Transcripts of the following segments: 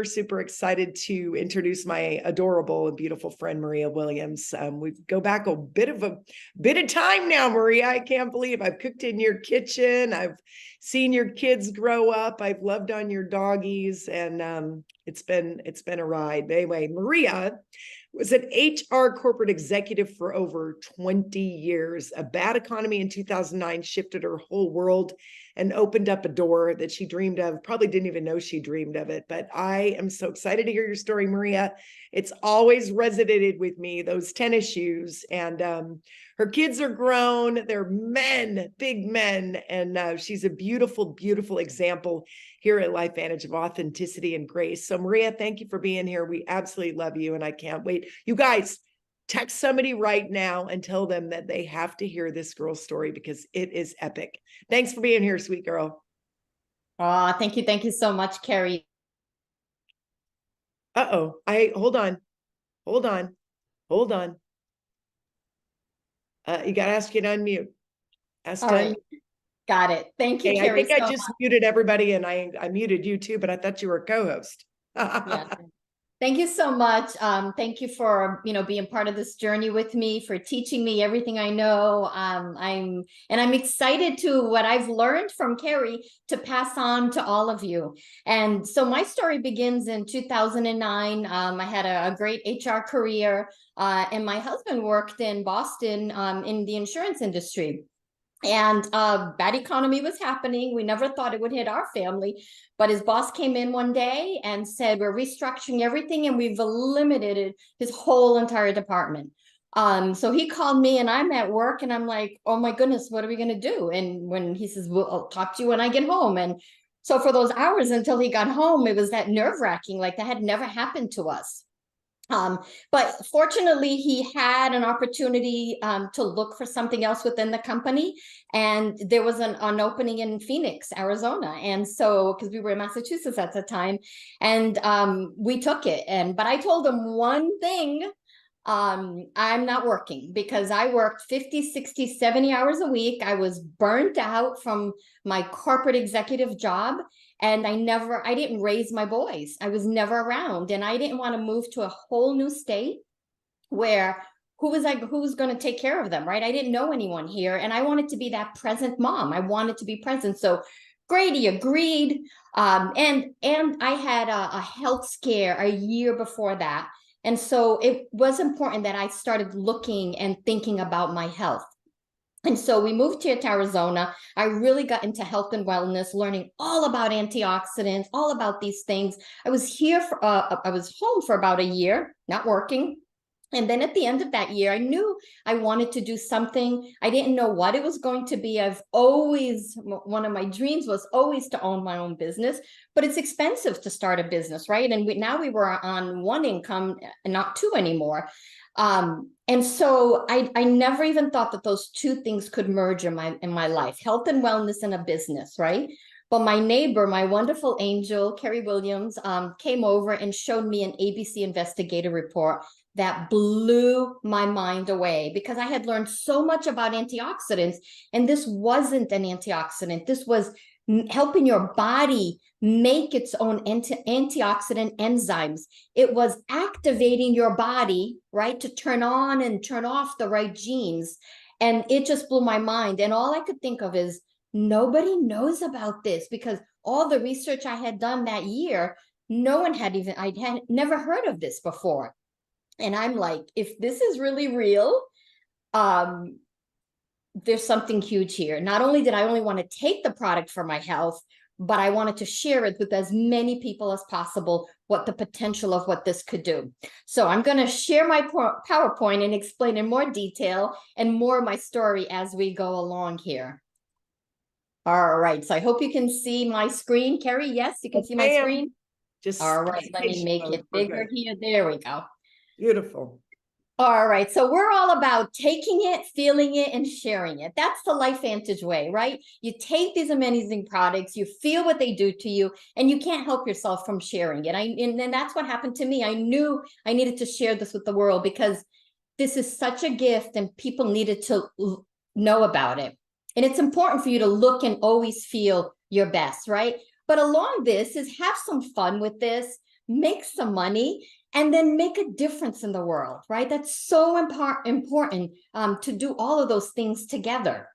super excited to introduce my adorable and beautiful friend, Maria Williams. We go back a bit of time now, Maria. I can't believe I've cooked in your kitchen. I've seen your kids grow up. I've loved on your doggies, and it's been a ride. But anyway, Maria was an HR corporate executive for over 20 years. A bad economy in 2009 shifted her whole world and opened up a door that she dreamed of. Probably didn't even know she dreamed of it. But I am so excited to hear your story, Maria. It's always resonated with me, those tennis shoes. And her kids are grown. They're men, big men. And she's a beautiful, beautiful example here at LifeVantage of authenticity and grace. So Maria, thank you for being here. We absolutely love you. And I can't wait. You guys, text somebody right now and tell them that they have to hear this girl's story because it is epic. Thanks for being here, sweet girl. Oh, thank you. Thank you so much, Carrie. Uh-oh. Hold on. You got to ask you to unmute. Got it. Thank you, Hey, Carrie. I think I just muted everybody and I muted you too, but I thought you were a co-host. Yeah. Thank you so much. Thank you for, being part of this journey with me, for teaching me everything I know. I'm excited to what I've learned from Carrie to pass on to all of you. And so my story begins in 2009. I had a great HR career, and my husband worked in Boston, in the insurance industry. And bad economy was happening. We never thought it would hit our family, but his boss came in one day and said, we're restructuring everything and we've eliminated his whole entire department. So he called me and I'm at work and I'm like, oh my goodness, what are we going to do? And when he says, well, I'll talk to you when I get home. And so for those hours until he got home, it was that nerve-wracking, like that had never happened to us. But fortunately, he had an opportunity to look for something else within the company. And there was an opening in Phoenix, Arizona. And so, because we were in Massachusetts at the time, and we took it. But I told him one thing, I'm not working, because I worked 50, 60, 70 hours a week. I was burnt out from my corporate executive job. And I didn't raise my boys. I was never around, and I didn't want to move to a whole new state where who was going to take care of them, right? I didn't know anyone here, and I wanted to be that present mom. I wanted to be present. So Grady agreed. And I had a health scare a year before that. And so it was important that I started looking and thinking about my health. And so we moved here to Arizona. I really got into health and wellness, learning all about antioxidants, all about these things. I was home for about a year, not working. And then at the end of that year, I knew I wanted to do something. I didn't know what it was going to be. One of my dreams was always to own my own business, but it's expensive to start a business, right? And now we were on one income and not two anymore. And so I never even thought that those two things could merge in my life, health and wellness and a business, right? But my neighbor, my wonderful angel, Carrie Williams, came over and showed me an ABC Investigator report that blew my mind away, because I had learned so much about antioxidants, and this wasn't an antioxidant. This was helping your body make its own antioxidant enzymes. It was activating your body, right, to turn on and turn off the right genes. And it just blew my mind. And all I could think of is, nobody knows about this, because all the research I had done that year, I had never heard of this before. And I'm like, if this is really real, there's something huge here. Not only did I only want to take the product for my health, but I wanted to share it with as many people as possible, what the potential of what this could do. So I'm going to share my PowerPoint and explain in more detail and more of my story as we go along here. All right. So I hope you can see my screen. Carrie, yes, you can see my screen? All right. Let me make it bigger here. There we go. Beautiful. All right. So we're all about taking it, feeling it, and sharing it. That's the LifeVantage way, right? You take these amazing products, you feel what they do to you, and you can't help yourself from sharing it. And that's what happened to me. I knew I needed to share this with the world, because this is such a gift and people needed to know about it. And it's important for you to look and always feel your best, right? But along this is have some fun with this. make some money, and then make a difference in the world, right? That's so important to do all of those things together.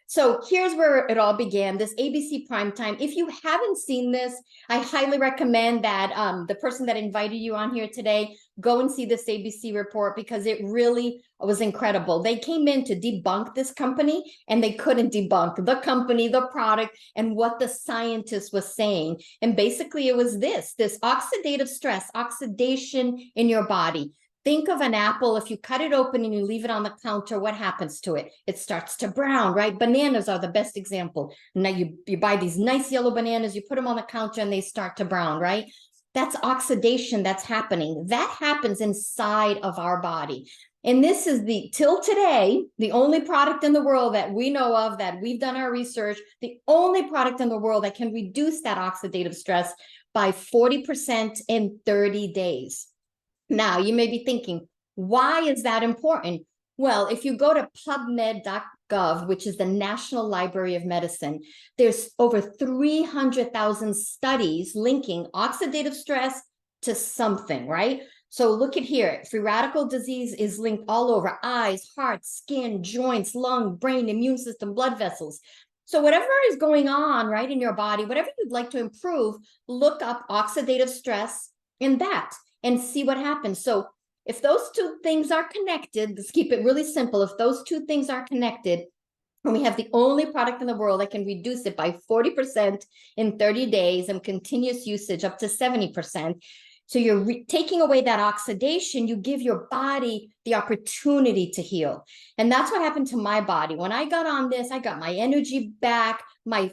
So here's where it all began, this ABC Primetime. If you haven't seen this, I highly recommend that the person that invited you on here today, go and see this ABC report, because it really was incredible. They came in to debunk this company, and they couldn't debunk the company, the product, and what the scientist was saying. And basically it was this oxidative stress, oxidation in your body. Think of an apple. If you cut it open and you leave it on the counter, what happens to it? It starts to brown, right? Bananas are the best example. Now you buy these nice yellow bananas, you put them on the counter and they start to brown, right? That's oxidation that's happening. That happens inside of our body. And this is till today, the only product in the world that we know of, that we've done our research, the only product in the world that can reduce that oxidative stress by 40% in 30 days. Now, you may be thinking, why is that important? Well, if you go to PubMed.gov, which is the National Library of Medicine, there's over 300,000 studies linking oxidative stress to something, right? So look at here, free radical disease is linked all over: eyes, heart, skin, joints, lung, brain, immune system, blood vessels. So whatever is going on, right, in your body, whatever you'd like to improve, look up oxidative stress in that and see what happens. So if those two things are connected, let's keep it really simple. If those two things are connected, and we have the only product in the world that can reduce it by 40% in 30 days and continuous usage up to 70%. So you're taking away that oxidation, you give your body the opportunity to heal. And that's what happened to my body. When I got on this, I got my energy back. My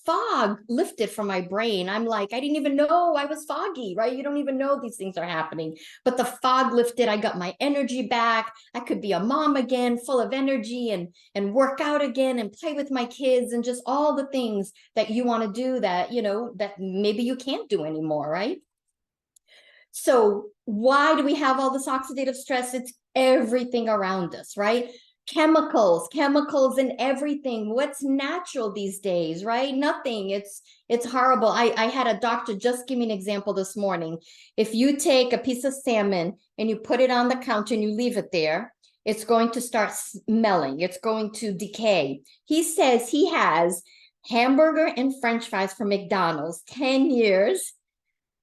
fog lifted from my brain. I'm like, I didn't even know I was foggy, right? You don't even know these things are happening. But the fog lifted, I got my energy back. I could be a mom again, full of energy, and work out again and play with my kids and just all the things that you want to do that, that maybe you can't do anymore, right? So why do we have all this oxidative stress? It's everything around us, right? Chemicals in everything. What's natural these days, right? Nothing. It's horrible. I had a doctor just give me an example this morning. If you take a piece of salmon and you put it on the counter and you leave it there, it's going to start smelling. It's going to decay. He says he has hamburger and French fries from McDonald's, 10 years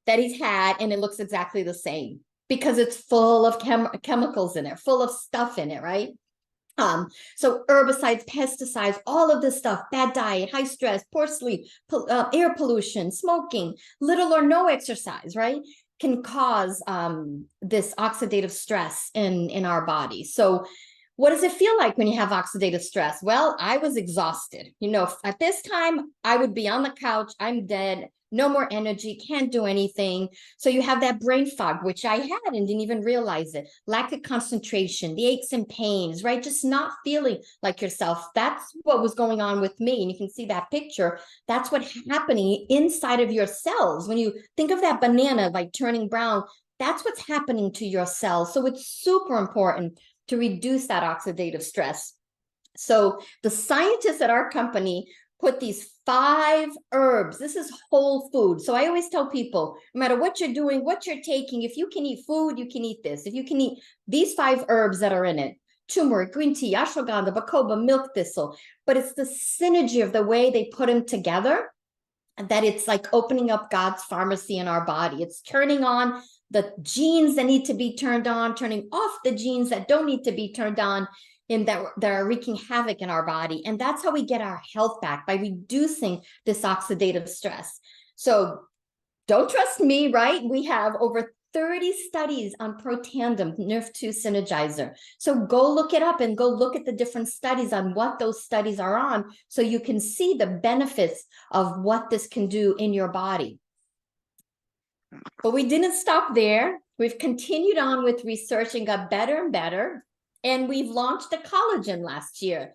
that he's had, and it looks exactly the same because it's full of chemicals in it, full of stuff in it, right? So herbicides, pesticides, all of this stuff, bad diet, high stress, poor sleep, air pollution, smoking, little or no exercise, right, can cause this oxidative stress in our body. So what does it feel like when you have oxidative stress? Well, I was exhausted. At this time, I would be on the couch, I'm dead, no more energy, can't do anything. So you have that brain fog, which I had and didn't even realize it. Lack of concentration, the aches and pains, right? Just not feeling like yourself. That's what was going on with me. And you can see that picture. That's what's happening inside of your cells. When you think of that banana like turning brown, that's what's happening to your cells. So it's super important to reduce that oxidative stress. So the scientists at our company put these 5 herbs. This is whole food. So I always tell people, no matter what you're doing, what you're taking, if you can eat food, you can eat this. If you can eat these 5 herbs that are in it: turmeric, green tea, ashwagandha, bacopa, milk thistle. But it's the synergy of the way they put them together that it's like opening up God's pharmacy in our body. It's turning on the genes that need to be turned on, turning off the genes that don't need to be turned on, and that are wreaking havoc in our body. And that's how we get our health back, by reducing this oxidative stress. So don't trust me, right? We have over 30 studies on Protandim Nrf2 Synergizer. So go look it up and go look at the different studies on what those studies are on, so you can see the benefits of what this can do in your body. But we didn't stop there. We've continued on with research and got better and better. And we've launched a collagen last year.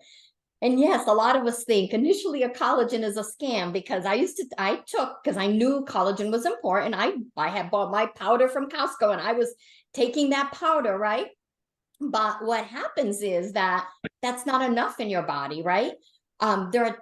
And yes, a lot of us think initially a collagen is a scam, because because I knew collagen was important. I had bought my powder from Costco and I was taking that powder, right? But what happens is that's not enough in your body, right? There are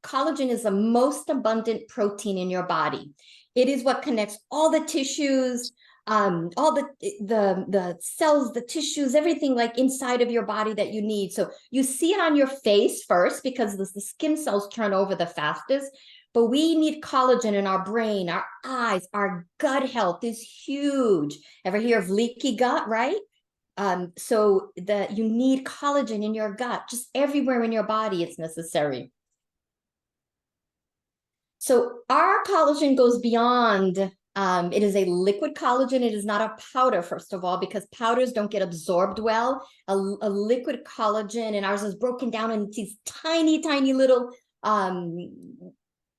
collagen is the most abundant protein in your body. It is what connects all the tissues, all the cells, the tissues, everything like inside of your body that you need. So you see it on your face first because the skin cells turn over the fastest. But we need collagen in our brain, our eyes, our gut health is huge. Ever hear of leaky gut, right? So you need collagen in your gut, just everywhere in your body it's necessary. So our collagen goes beyond, it is a liquid collagen. It is not a powder, first of all, because powders don't get absorbed well. A liquid collagen, and ours is broken down into these tiny, tiny little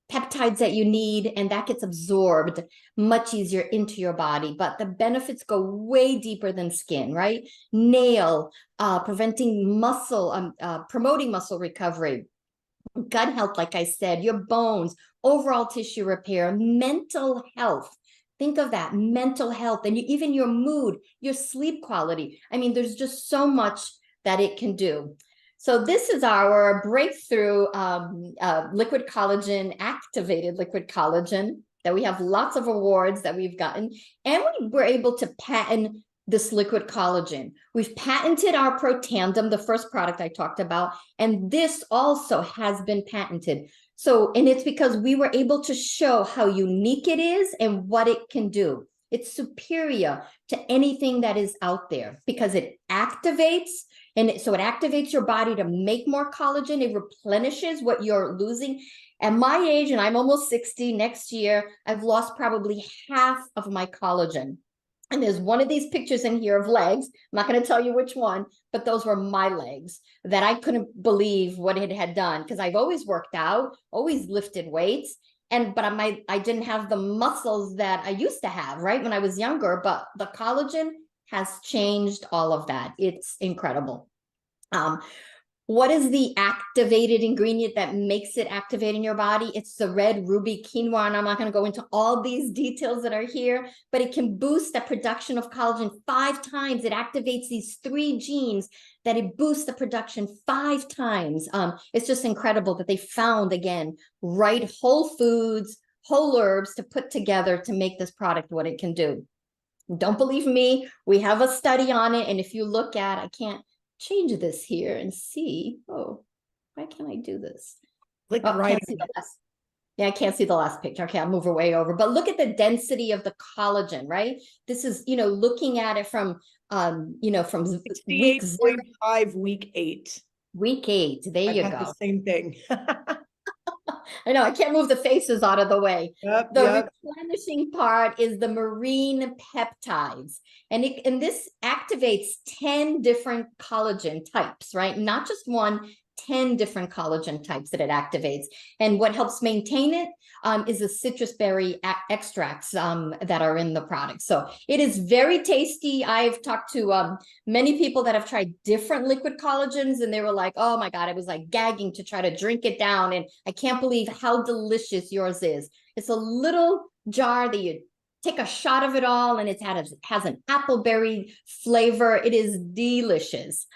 peptides that you need, and that gets absorbed much easier into your body. But the benefits go way deeper than skin, right? Nail, preventing muscle, promoting muscle recovery, gut health, like I said, your bones, overall tissue repair, mental health. Think of that, mental health, and even your mood, your sleep quality. I mean, there's just so much that it can do. So this is our breakthrough liquid collagen, activated liquid collagen, that we have lots of awards that we've gotten. And we were able to patent this liquid collagen. We've patented our Protandim, the first product I talked about, and this also has been patented. So, and it's because we were able to show how unique it is and what it can do. It's superior to anything that is out there because it activates, and so it activates your body to make more collagen. It replenishes what you're losing. At my age, and I'm almost 60 next year, I've lost probably half of my collagen. And there's one of these pictures in here of legs. I'm not going to tell you which one, but those were my legs that I couldn't believe what it had done, because I've always worked out, always lifted weights. But I didn't have the muscles that I used to have, right, when I was younger. But the collagen has changed all of that. It's incredible. What is the activated ingredient that makes it activate in your body? It's the red ruby quinoa, and I'm not going to go into all these details that are here, but it can boost the production of collagen 5 times. It activates these 3 genes that it boosts the production 5 times. It's just incredible that they found, again, right whole foods, whole herbs to put together to make this product what it can do. Don't believe me, we have a study on it, and if you look at, I can't change this here and see. Oh, why can't I do this? Like oh, right. I can't see the last picture. Okay, I'll move way over. But look at the density of the collagen, right? This is, looking at it from, from week 68.5, week 8. Week 8. There you go. The same thing. I know, I can't move the faces out of the way. Yep, the replenishing part is the marine peptides. And this activates 10 different collagen types, right? Not just one, 10 different collagen types that it activates. And what helps maintain it is the citrus berry extracts that are in the product. So it is very tasty. I've talked to many people that have tried different liquid collagens, and they were like, oh my God, it was like gagging to try to drink it down. And I can't believe how delicious yours is. It's a little jar that you take a shot of it all, and it has an appleberry flavor. It is delicious.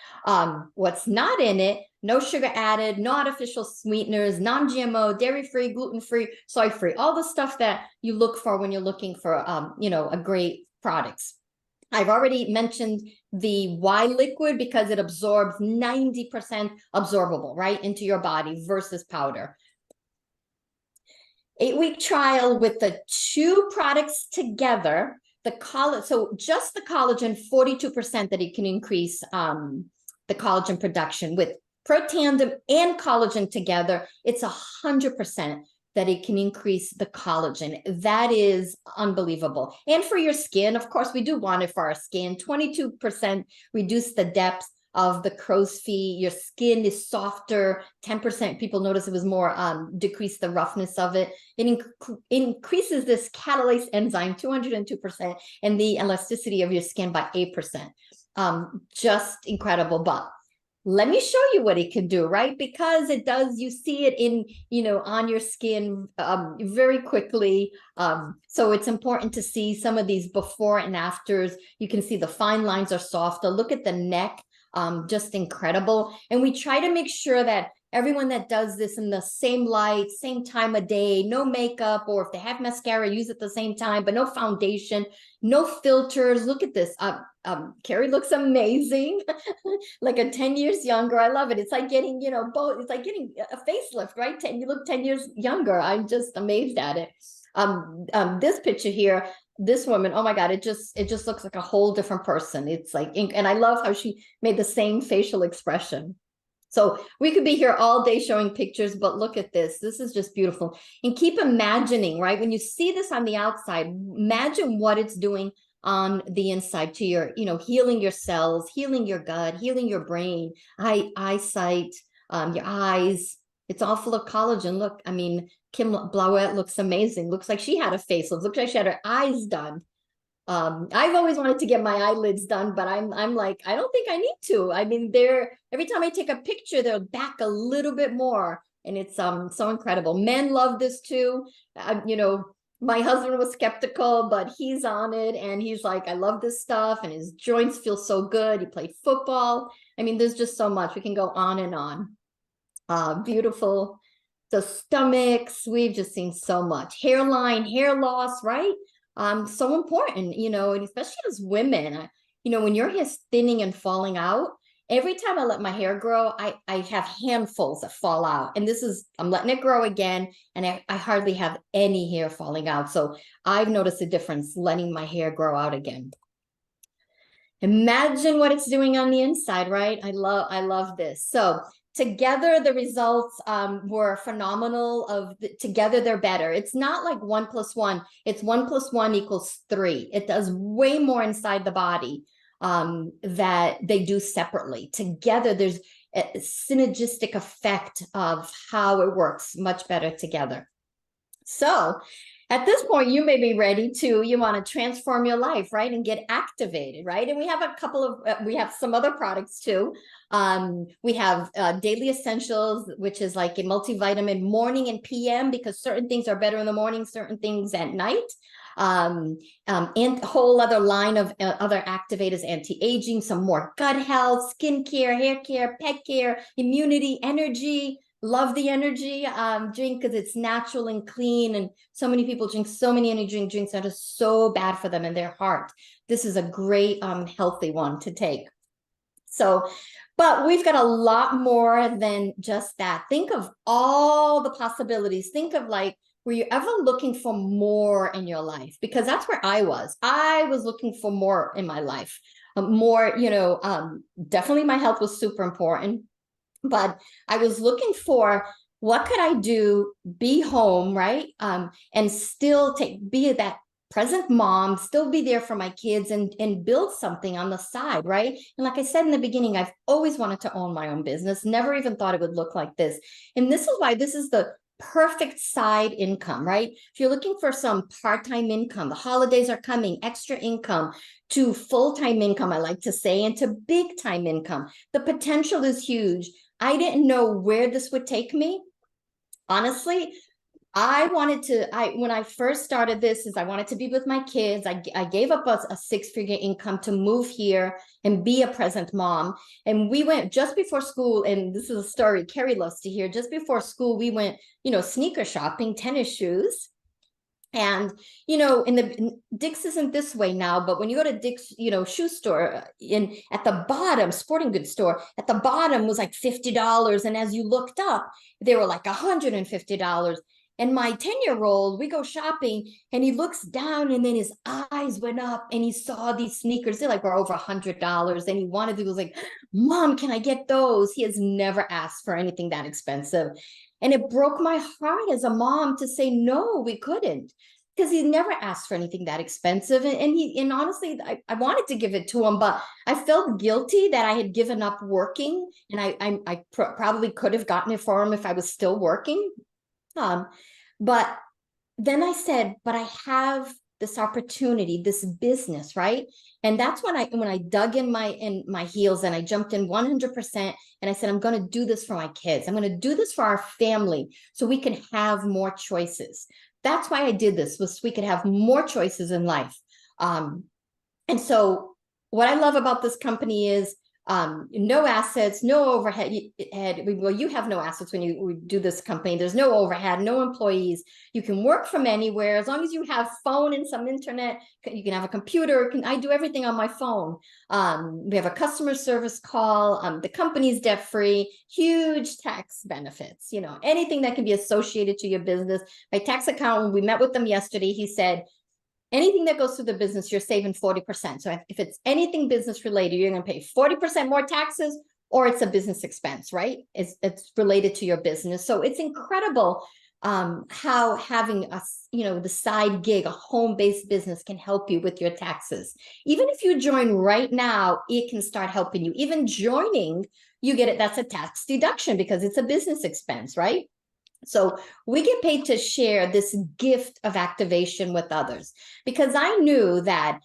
What's not in it, no sugar added, no artificial sweeteners, non-GMO, dairy-free, gluten-free, soy-free, all the stuff that you look for when you're looking for, a great products. I've already mentioned the Y liquid because it absorbs 90% absorbable, right, into your body versus powder. 8-week trial with the 2 products together, so just the collagen, 42% that it can increase the collagen production. With Protandim and collagen together, it's 100% that it can increase the collagen. That is unbelievable. And for your skin, of course, we do want it for our skin. 22% reduce the depth of the crow's feet. Your skin is softer. 10% people notice it was more, decrease the roughness of it. It increases this catalase enzyme 202%, and the elasticity of your skin by 8%. Just incredible. But let me show you what it can do, right? Because it does, you see it in, on your skin very quickly. So it's important to see some of these before and afters. You can see the fine lines are softer. Look at the neck, just incredible. And we try to make sure that everyone that does this in the same light, same time of day, no makeup, or if they have mascara, use it at the same time, but no foundation, no filters. Look at this. Carrie looks amazing, like a 10 years younger. I love it. It's like getting, both. It's like getting a facelift, right? You look 10 years younger. I'm just amazed at it. This picture here, this woman, oh my God, it just looks like a whole different person. It's like, and I love how she made the same facial expression. So we could be here all day showing pictures, but look at this. This is just beautiful. And keep imagining, right? When you see this on the outside, imagine what it's doing on the inside to your, healing your cells, healing your gut, healing your brain, eyesight, your eyes. It's all full of collagen. Look, I mean, Kim Blauette looks amazing. Looks like she had a facelift. Looks like she had her eyes done. I've always wanted to get my eyelids done, but I'm like, I don't think I need to. I mean, every time I take a picture, they're back a little bit more, and it's so incredible. Men love this too. My husband was skeptical, but he's on it, and he's like, I love this stuff, and his joints feel so good. He played football. I mean, there's just so much. We can go on and on. Beautiful. The stomachs, we've just seen so much. Hairline, hair loss, right? So important, and especially as women, when your hair's thinning and falling out, every time I let my hair grow, I have handfuls that fall out. And I'm letting it grow again, and I hardly have any hair falling out. So I've noticed a difference letting my hair grow out again. Imagine what it's doing on the inside, right? I love this. So together, the results were phenomenal. Together, they're better. It's not like 1 + 1. It's 1 + 1 = 3. It does way more inside the body that they do separately. Together, there's a synergistic effect of how it works much better together. So at this point, you may be ready you want to transform your life, right? And get activated, right? And we have we have some other products too. We have Daily Essentials, which is like a multivitamin morning and PM, because certain things are better in the morning, certain things at night. And a whole other line of other activators, anti-aging, some more gut health, skin care, hair care, pet care, immunity, energy. Love the energy drink because it's natural and clean, and so many people drink so many energy drinks that are so bad for them and their heart. This is a great healthy one to take. So, but we've got a lot more than just that. Think of all the possibilities. Think of like, were you ever looking for more in your life? Because that's where I was. I was looking for more in my life. More, definitely my health was super important. But I was looking for, what could I do, be home, right? And still be that present mom, still be there for my kids, and build something on the side, right? And like I said in the beginning, I've always wanted to own my own business, never even thought it would look like this. And this is why this is the perfect side income, right? If you're looking for some part-time income, the holidays are coming, extra income, to full-time income, I like to say, and to big-time income. The potential is huge. I didn't know where this would take me. Honestly, when I first started this, I wanted to be with my kids. I gave up a six-figure income to move here and be a present mom. And we went just before school, and this is a story Carrie loves to hear. Just before school, we went, sneaker shopping, tennis shoes. And, Dick's isn't this way now, but when you go to Dick's, shoe store, at the bottom, sporting goods store, at the bottom was like $50. And as you looked up, they were like $150. And my 10-year-old, we go shopping, and he looks down, and then his eyes went up, and he saw these sneakers. They were over $100, and he was like, Mom, can I get those? He has never asked for anything that expensive. And it broke my heart as a mom to say, no, we couldn't, because he never asked for anything that expensive. And honestly, I wanted to give it to him, but I felt guilty that I had given up working, and I probably could have gotten it for him if I was still working. But then I said, but I have this opportunity, this business, right? And that's when I dug in my heels, and I jumped in 100%. And I said, I'm going to do this for my kids. I'm going to do this for our family, so we can have more choices. That's why I did this, was so we could have more choices in life. And so what I love about this company is no assets, no overhead. Well, you have no assets when you do this company. There's no overhead, no employees. You can work from anywhere as long as you have phone and some internet. You can have a computer. I do everything on my phone. We have a customer service call. The company's debt free. Huge tax benefits. Anything that can be associated to your business. My tax accountant, we met with them yesterday. He said, anything that goes through the business, you're saving 40%. So if it's anything business related, you're going to pay 40% more taxes, or it's a business expense, right? It's related to your business. So it's incredible how having the side gig, a home-based business can help you with your taxes. Even if you join right now, it can start helping you. Even joining, you get it. That's a tax deduction because it's a business expense, right? So we get paid to share this gift of activation with others, because I knew that,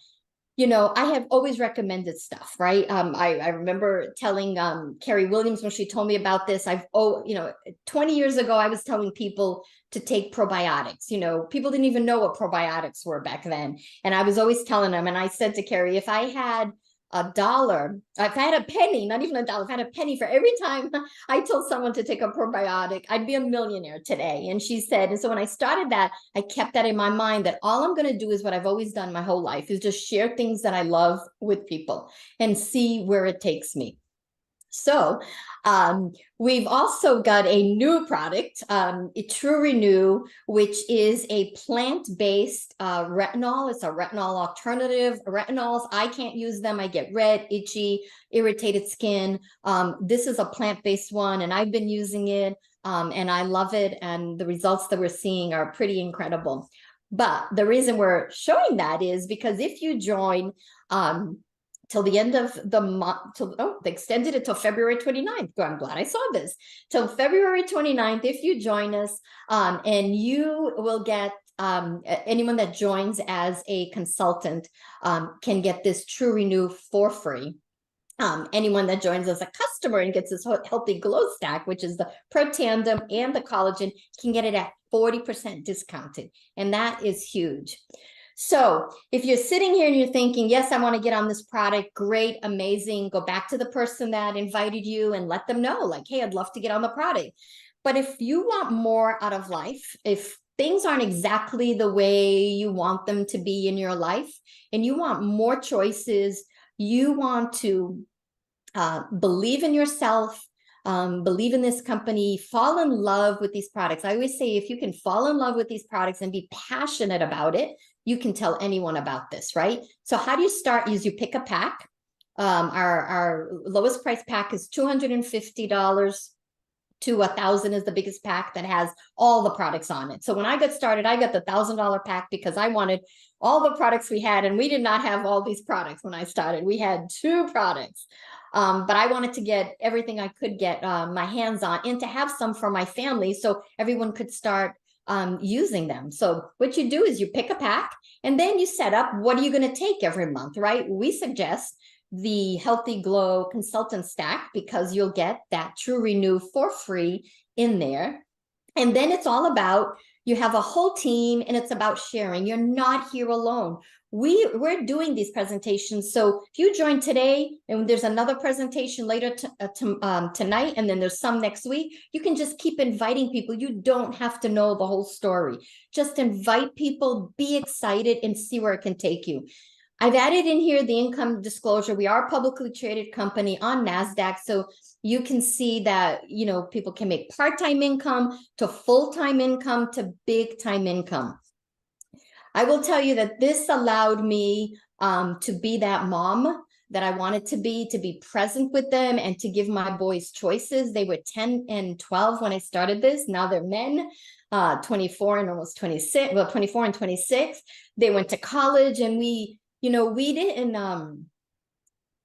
I have always recommended stuff, right? I remember telling Carrie Williams when she told me about this. 20 years ago, I was telling people to take probiotics. People didn't even know what probiotics were back then. And I was always telling them, and I said to Carrie, if I had $1, if I had a penny, not even $1, if I had a penny for every time I told someone to take a probiotic, I'd be a millionaire today. And she said, and so when I started that, I kept that in my mind, that all I'm going to do is what I've always done my whole life, is just share things that I love with people and see where it takes me. So we've also got a new product, True Renew, which is a plant-based retinol. It's a retinol alternative. Retinols, I can't use them. I get red, itchy, irritated skin. This is a plant-based one, and I've been using it, and I love it. And the results that we're seeing are pretty incredible. But the reason we're showing that is because if you join till the end of the month, they extended it till February 29th. I'm glad I saw this. Till February 29th, if you join us, and you will get, anyone that joins as a consultant can get this True Renew for free. Anyone that joins as a customer and gets this Healthy Glow Stack, which is the Protandim and the collagen, can get it at 40% discounted. And that is huge. So if you're sitting here and you're thinking, yes, I want to get on this product, great, amazing, go back to the person that invited you and let them know, like, hey, I'd love to get on the product. But if you want more out of life, if things aren't exactly the way you want them to be in your life, and you want more choices, you want to believe in yourself, believe in this company, fall in love with these products. I always say, if you can fall in love with these products and be passionate about it, you can tell anyone about this, right? So how do you start? Is you pick a pack. Our lowest price pack is $250 to $1,000 is the biggest pack that has all the products on it. So when I got started, I got the $1,000 pack because I wanted all the products we had, and we did not have all these products when I started. We had 2 products. But I wanted to get everything I could get my hands on, and to have some for my family so everyone could start using them. So what you do is you pick a pack, and then you set up, what are you going to take every month, right? We suggest the Healthy Glow Consultant Stack, because you'll get that True Renew for free in there. And then it's all about, you have a whole team, and it's about sharing. You're not here alone. We're doing these presentations. So if you join today, and there's another presentation later tonight, and then there's some next week, you can just keep inviting people. You don't have to know the whole story. Just invite people, be excited, and see where it can take you. I've added in here the income disclosure. We are a publicly traded company on NASDAQ. So you can see that, people can make part-time income to full-time income to big-time income. I will tell you that this allowed me to be that mom that I wanted to be present with them, and to give my boys choices. They were 10 and 12 when I started this. Now they're men, 24 and almost 26, well, 24 and 26. They went to college, and we didn't,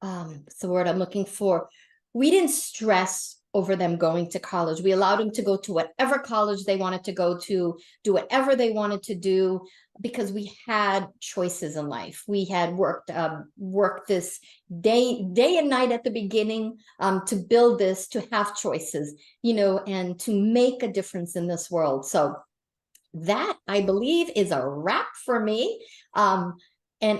what's the word I'm looking for? We didn't stress over them going to college. We allowed them to go to whatever college they wanted to go to, do whatever they wanted to do, because we had choices in life. We had worked this day and night at the beginning to build this, to have choices, and to make a difference in this world. So that, I believe, is a wrap for me. And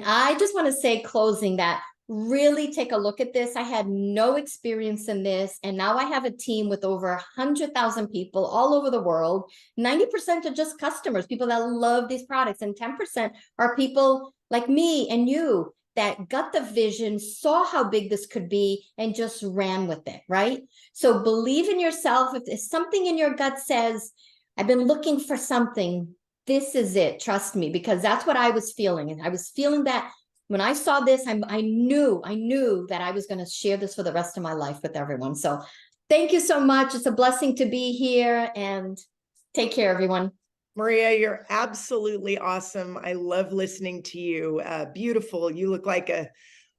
I just want to say, closing, that really take a look at this. I had no experience in this, and now I have a team with over 100,000 people all over the world. 90% are just customers, people that love these products, and 10% are people like me and you that got the vision, saw how big this could be, and just ran with it, right? So believe in yourself. If there's something in your gut says, I've been looking for something, this is it, trust me, because that's what I was feeling. And I was feeling that when I saw this, I knew that I was going to share this for the rest of my life with everyone. So thank you so much. It's a blessing to be here, and take care, everyone. Maria, you're absolutely awesome. I love listening to you. Beautiful. You look like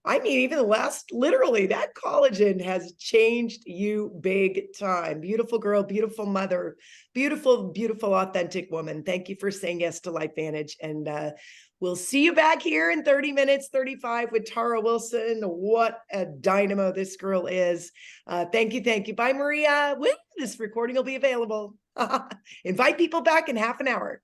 I mean, even the last, literally, that collagen has changed you big time. Beautiful girl, beautiful mother, beautiful, beautiful, authentic woman. Thank you for saying yes to LifeVantage. And we'll see you back here in 30 minutes, 35 with Tara Wilson. What a dynamo this girl is. Thank you. Thank you. Bye, Maria. Woo, this recording will be available. Invite people back in half an hour.